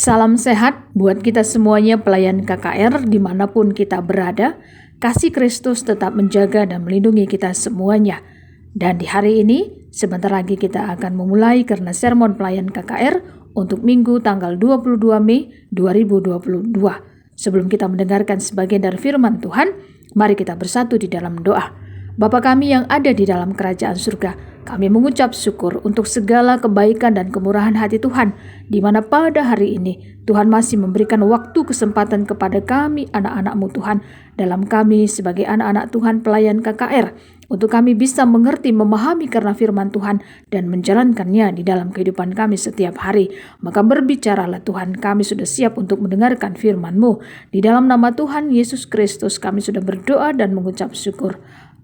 Salam sehat buat kita semuanya pelayan KKR dimanapun kita berada. Kasih Kristus tetap menjaga dan melindungi kita semuanya. Dan di hari ini, sebentar lagi kita akan memulai karena sermon pelayan KKR untuk Minggu tanggal 22 Mei 2022. Sebelum kita mendengarkan sebagian dari firman Tuhan, mari kita bersatu di dalam doa. Bapa kami yang ada di dalam kerajaan surga, kami mengucap syukur untuk segala kebaikan dan kemurahan hati Tuhan, di mana pada hari ini Tuhan masih memberikan waktu kesempatan kepada kami anak-anak-Mu Tuhan, dalam kami sebagai anak-anak Tuhan pelayan KKR, untuk kami bisa mengerti, memahami karena firman Tuhan dan menjalankannya di dalam kehidupan kami setiap hari. Maka berbicaralah Tuhan, kami sudah siap untuk mendengarkan firman-Mu. Di dalam nama Tuhan Yesus Kristus kami sudah berdoa dan mengucap syukur.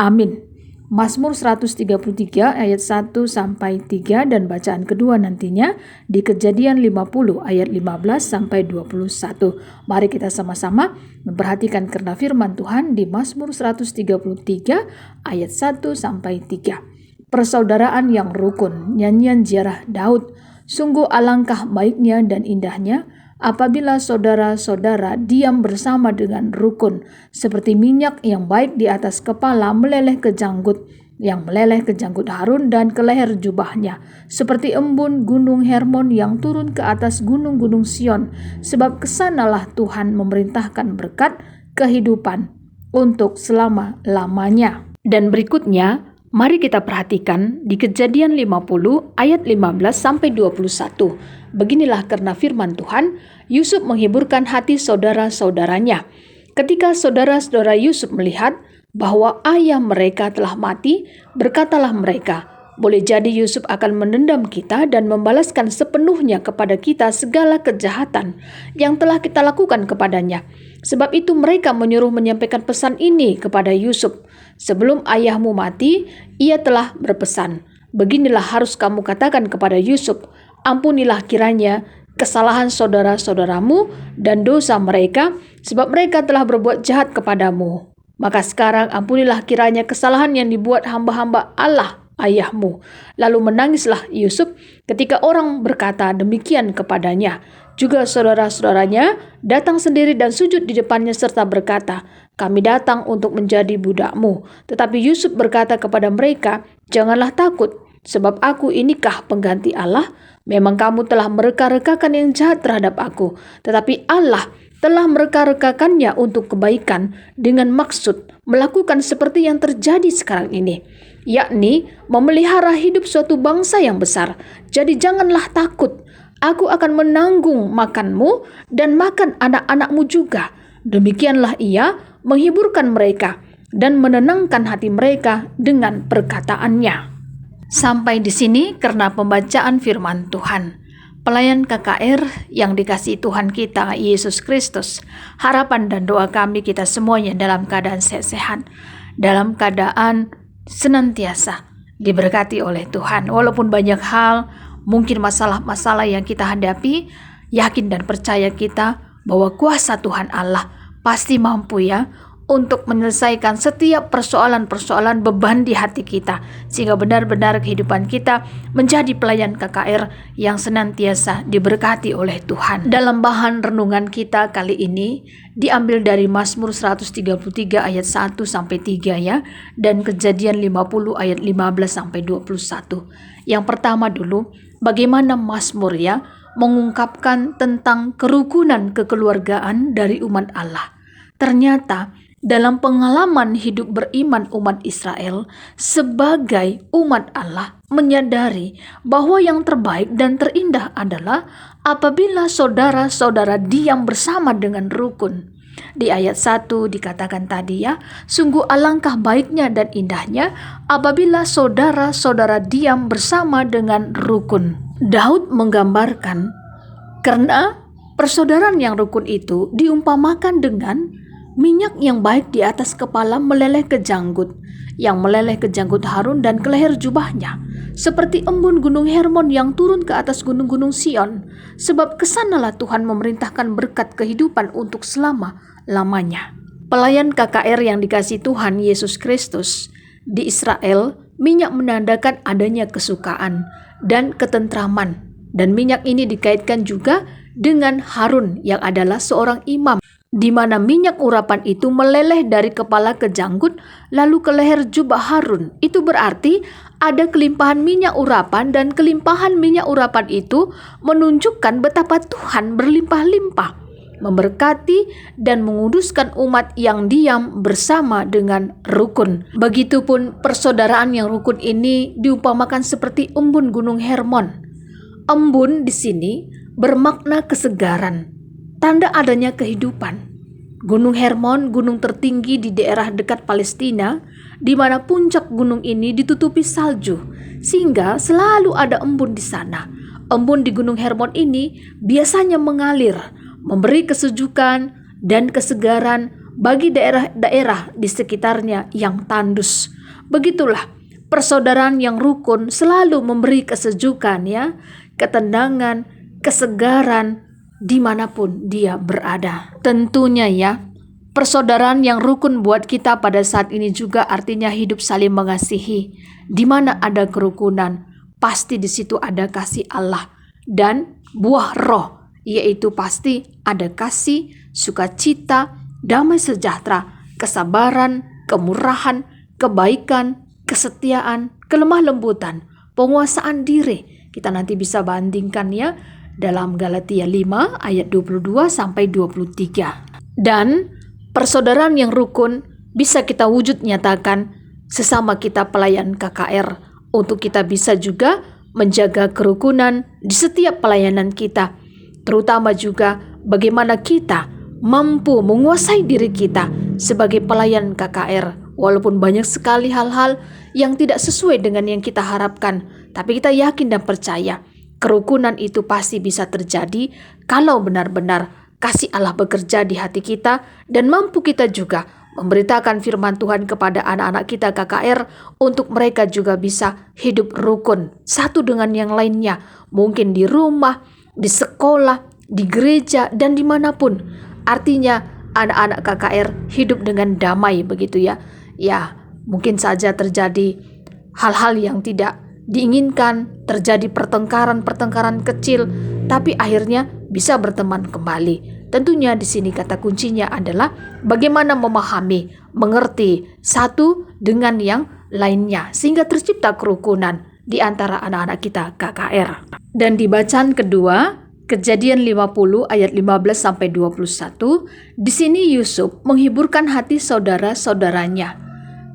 Amin. Mazmur 133 ayat 1 sampai 3 dan bacaan kedua nantinya di Kejadian 50 ayat 15 sampai 21. Mari kita sama-sama memperhatikan karena firman Tuhan di Mazmur 133 ayat 1 sampai 3. Persaudaraan yang rukun, nyanyian ziarah Daud. Sungguh alangkah baiknya dan indahnya apabila saudara-saudara diam bersama dengan rukun, seperti minyak yang baik di atas kepala meleleh ke janggut, yang meleleh ke janggut Harun dan ke leher jubahnya, seperti embun gunung Hermon yang turun ke atas gunung-gunung Sion, sebab kesanalah Tuhan memerintahkan berkat kehidupan untuk selama-lamanya. Dan berikutnya, mari kita perhatikan di Kejadian 50 ayat 15 sampai 21. Beginilah karena firman Tuhan, Yusuf menghiburkan hati saudara-saudaranya. Ketika saudara-saudara Yusuf melihat bahwa ayah mereka telah mati, berkatalah mereka, boleh jadi Yusuf akan menendam kita dan membalaskan sepenuhnya kepada kita segala kejahatan yang telah kita lakukan kepadanya. Sebab itu mereka menyuruh menyampaikan pesan ini kepada Yusuf. Sebelum ayahmu mati, ia telah berpesan, beginilah harus kamu katakan kepada Yusuf, ampunilah kiranya kesalahan saudara-saudaramu dan dosa mereka, sebab mereka telah berbuat jahat kepadamu. Maka sekarang ampunilah kiranya kesalahan yang dibuat hamba-hamba Allah ayahmu. Lalu menangislah Yusuf ketika orang berkata demikian kepadanya. Juga saudara-saudaranya datang sendiri dan sujud di depannya serta berkata, kami datang untuk menjadi budakmu. Tetapi Yusuf berkata kepada mereka, janganlah takut, sebab aku inikah pengganti Allah? Memang kamu telah mereka-rekakan yang jahat terhadap aku, tetapi Allah telah mereka-rekakannya untuk kebaikan dengan maksud melakukan seperti yang terjadi sekarang ini, yakni memelihara hidup suatu bangsa yang besar. Jadi janganlah takut, aku akan menanggung makanmu dan makan anak-anakmu juga. Demikianlah ia menghiburkan mereka dan menenangkan hati mereka dengan perkataannya. Sampai di sini karena pembacaan firman Tuhan. Pelayan KKR yang dikasihi Tuhan kita Yesus Kristus, harapan dan doa kami kita semuanya dalam keadaan sehat-sehat, dalam keadaan senantiasa diberkati oleh Tuhan. Walaupun banyak hal, mungkin masalah-masalah yang kita hadapi, yakin dan percaya kita bahwa kuasa Tuhan Allah pasti mampu ya untuk menyelesaikan setiap persoalan-persoalan beban di hati kita, sehingga benar-benar kehidupan kita menjadi pelayan KKR yang senantiasa diberkati oleh Tuhan. Dalam bahan renungan kita kali ini diambil dari Mazmur 133 ayat 1 sampai 3 ya, dan Kejadian 50 ayat 15 sampai 21. Yang pertama dulu, bagaimana Mazmur ya mengungkapkan tentang kerukunan kekeluargaan dari umat Allah. Ternyata dalam pengalaman hidup beriman umat Israel sebagai umat Allah menyadari bahwa yang terbaik dan terindah adalah apabila saudara-saudara diam bersama dengan rukun. Di ayat 1 dikatakan tadi ya, sungguh alangkah baiknya dan indahnya apabila saudara-saudara diam bersama dengan rukun. Daud menggambarkan karena persaudaraan yang rukun itu diumpamakan dengan minyak yang baik di atas kepala meleleh ke janggut, yang meleleh ke janggut Harun dan ke leher jubahnya, seperti embun gunung Hermon yang turun ke atas gunung-gunung Sion, sebab kesanalah Tuhan memerintahkan berkat kehidupan untuk selama-lamanya. Pelayan KKR yang dikasihi Tuhan Yesus Kristus, di Israel minyak menandakan adanya kesukaan dan ketentraman, dan minyak ini dikaitkan juga dengan Harun yang adalah seorang imam, di mana minyak urapan itu meleleh dari kepala ke janggut lalu ke leher jubah Harun. Itu berarti ada kelimpahan minyak urapan, dan kelimpahan minyak urapan itu menunjukkan betapa Tuhan berlimpah-limpah memberkati dan menguduskan umat yang diam bersama dengan rukun. Begitupun persaudaraan yang rukun ini diumpamakan seperti embun Gunung Hermon. Embun di sini bermakna kesegaran, tanda adanya kehidupan. Gunung Hermon, gunung tertinggi di daerah dekat Palestina, di mana puncak gunung ini ditutupi salju, sehingga selalu ada embun di sana. Embun di Gunung Hermon ini biasanya mengalir, memberi kesejukan dan kesegaran bagi daerah-daerah di sekitarnya yang tandus. Begitulah persaudaraan yang rukun selalu memberi kesejukan, ya, ketenangan, kesegaran dimanapun dia berada. Tentunya ya, persaudaraan yang rukun buat kita pada saat ini juga artinya hidup saling mengasihi. Di mana ada kerukunan, pasti di situ ada kasih Allah dan buah roh, yaitu pasti ada kasih, sukacita, damai sejahtera, kesabaran, kemurahan, kebaikan, kesetiaan, kelemah lembutan, penguasaan diri. Kita nanti bisa bandingkan ya dalam Galatia 5 ayat 22 sampai 23. Dan persaudaraan yang rukun bisa kita wujud nyatakan sesama kita pelayan KKR, untuk kita bisa juga menjaga kerukunan di setiap pelayanan kita, terutama juga bagaimana kita mampu menguasai diri kita sebagai pelayan KKR. Walaupun banyak sekali hal-hal yang tidak sesuai dengan yang kita harapkan, tapi kita yakin dan percaya kerukunan itu pasti bisa terjadi kalau benar-benar kasih Allah bekerja di hati kita, dan mampu kita juga memberitakan firman Tuhan kepada anak-anak kita KKR untuk mereka juga bisa hidup rukun satu dengan yang lainnya, mungkin di rumah, di sekolah, di gereja, dan dimanapun. Artinya anak-anak KKR hidup dengan damai, begitu ya. Ya, mungkin saja terjadi hal-hal yang tidak diinginkan, terjadi pertengkaran kecil, tapi akhirnya bisa berteman kembali. Tentunya di sini kata kuncinya adalah bagaimana memahami, mengerti satu dengan yang lainnya, sehingga tercipta kerukunan di antara anak-anak kita KKR. Dan di bacaan kedua, Kejadian 50 ayat 15 sampai 21, di sini Yusuf menghiburkan hati saudara-saudaranya.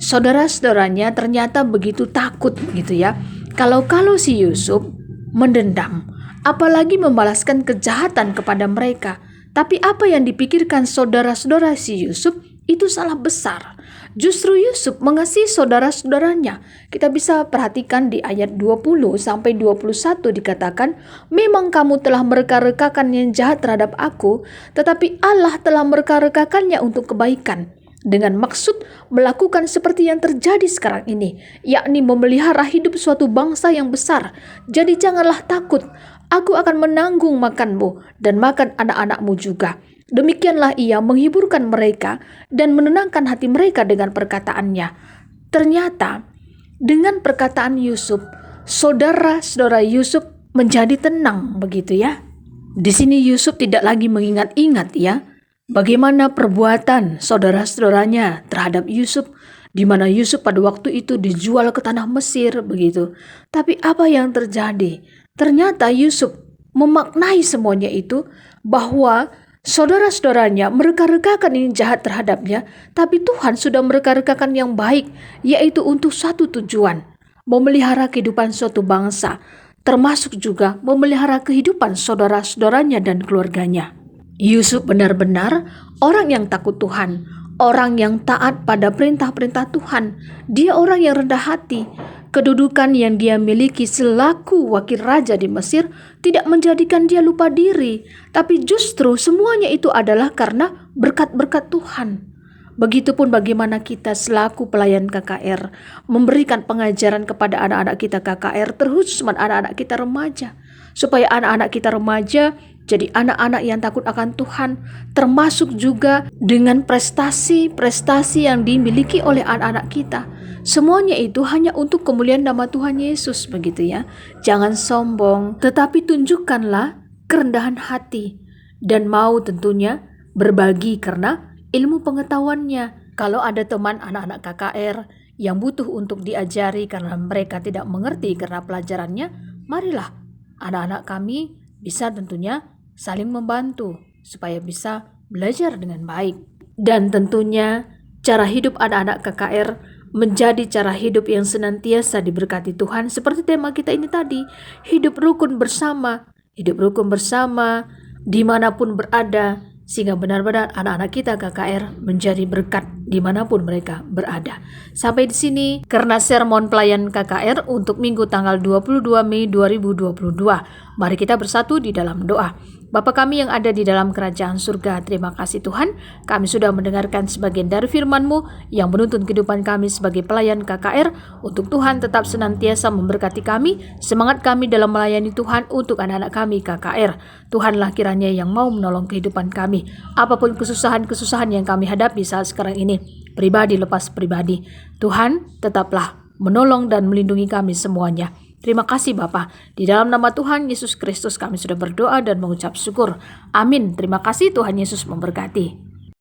Saudara-saudaranya ternyata begitu takut gitu ya. Kalau si Yusuf mendendam, apalagi membalaskan kejahatan kepada mereka. Tapi apa yang dipikirkan saudara-saudara si Yusuf itu salah besar. Justru Yusuf mengasihi saudara-saudaranya. Kita bisa perhatikan di ayat 20 sampai 21 dikatakan, "Memang kamu telah mereka-rekakan yang jahat terhadap aku, tetapi Allah telah mereka-rekakannya untuk kebaikan, dengan maksud melakukan seperti yang terjadi sekarang ini, yakni memelihara hidup suatu bangsa yang besar. Jadi janganlah takut, aku akan menanggung makanmu dan makan anak-anakmu juga." Demikianlah ia menghiburkan mereka dan menenangkan hati mereka dengan perkataannya. Ternyata dengan perkataan Yusuf, saudara-saudara Yusuf menjadi tenang, begitu ya. Di sini Yusuf tidak lagi mengingat-ingat ya bagaimana perbuatan saudara-saudaranya terhadap Yusuf, di mana Yusuf pada waktu itu dijual ke tanah Mesir, begitu. Tapi apa yang terjadi? Ternyata Yusuf memaknai semuanya itu, bahwa saudara-saudaranya mereka-rekakan yang jahat terhadapnya, tapi Tuhan sudah mereka-rekakan yang baik, yaitu untuk satu tujuan, memelihara kehidupan suatu bangsa, termasuk juga memelihara kehidupan saudara-saudaranya dan keluarganya. Yusuf benar-benar orang yang takut Tuhan, orang yang taat pada perintah-perintah Tuhan. Dia orang yang rendah hati. Kedudukan yang dia miliki selaku wakil raja di Mesir tidak menjadikan dia lupa diri, tapi justru semuanya itu adalah karena berkat-berkat Tuhan. Begitupun bagaimana kita selaku pelayan KKR memberikan pengajaran kepada anak-anak kita KKR, terkhusus anak-anak kita remaja, supaya anak-anak kita remaja jadi anak-anak yang takut akan Tuhan, termasuk juga dengan prestasi-prestasi yang dimiliki oleh anak-anak kita. Semuanya itu hanya untuk kemuliaan nama Tuhan Yesus, begitu ya. Jangan sombong, tetapi tunjukkanlah kerendahan hati, dan mau tentunya berbagi karena ilmu pengetahuannya. Kalau ada teman anak-anak KKR yang butuh untuk diajari karena mereka tidak mengerti karena pelajarannya, marilah anak-anak kami bisa tentunya saling membantu supaya bisa belajar dengan baik. Dan tentunya cara hidup anak-anak KKR menjadi cara hidup yang senantiasa diberkati Tuhan, seperti tema kita ini tadi, hidup rukun bersama dimanapun berada, sehingga benar-benar anak-anak kita KKR menjadi berkat dimanapun mereka berada. Sampai di sini karena sermon pelayan KKR untuk Minggu tanggal 22 Mei 2022. Mari kita bersatu di dalam doa. Bapa kami yang ada di dalam kerajaan surga, terima kasih Tuhan, kami sudah mendengarkan sebagian dari firman-Mu yang menuntun kehidupan kami sebagai pelayan KKR, untuk Tuhan tetap senantiasa memberkati kami, semangat kami dalam melayani Tuhan untuk anak-anak kami KKR. Tuhanlah kiranya yang mau menolong kehidupan kami, apapun kesusahan-kesusahan yang kami hadapi saat sekarang ini, pribadi lepas pribadi. Tuhan tetaplah menolong dan melindungi kami semuanya. Terima kasih Bapa. Di dalam nama Tuhan Yesus Kristus kami sudah berdoa dan mengucap syukur. Amin. Terima kasih, Tuhan Yesus memberkati.